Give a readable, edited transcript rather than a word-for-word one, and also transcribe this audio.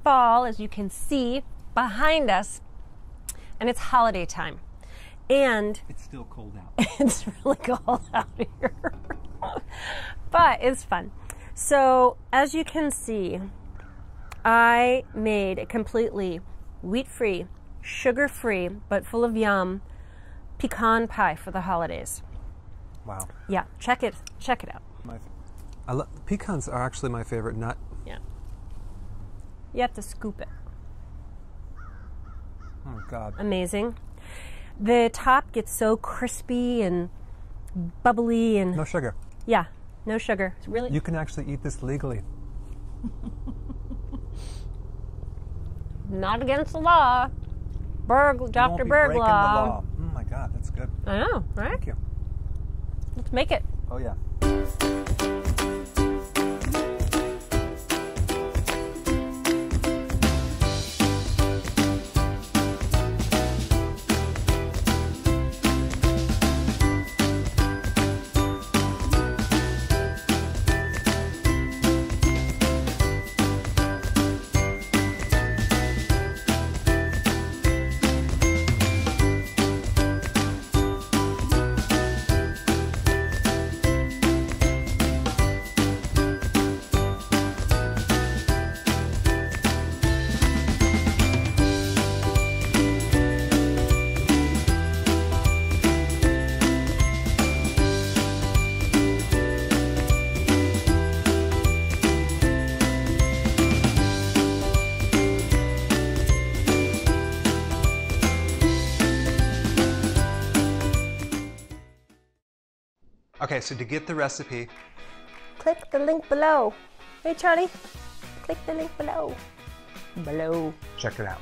fall, as you can see behind us, and it's holiday time. And it's still cold out. It's really cold out here. But it's fun. So, as you can see, I made a completely wheat-free, sugar-free, but full of yum, pecan pie for the holidays. Wow. Yeah, check it out. Pecans are actually my favorite nut. Yeah. You have to scoop it. Oh, God. Amazing. The top gets so crispy and bubbly and... No sugar. Yeah, no sugar. It's really... You can actually eat this legally. Not against the law. Berg, Dr. Berg law. Oh my God, that's good. I know, right? Thank you. Let's make it. Oh yeah. Okay, so to get the recipe, Click the link below. Hey, Charlie. Click the link below. check it out.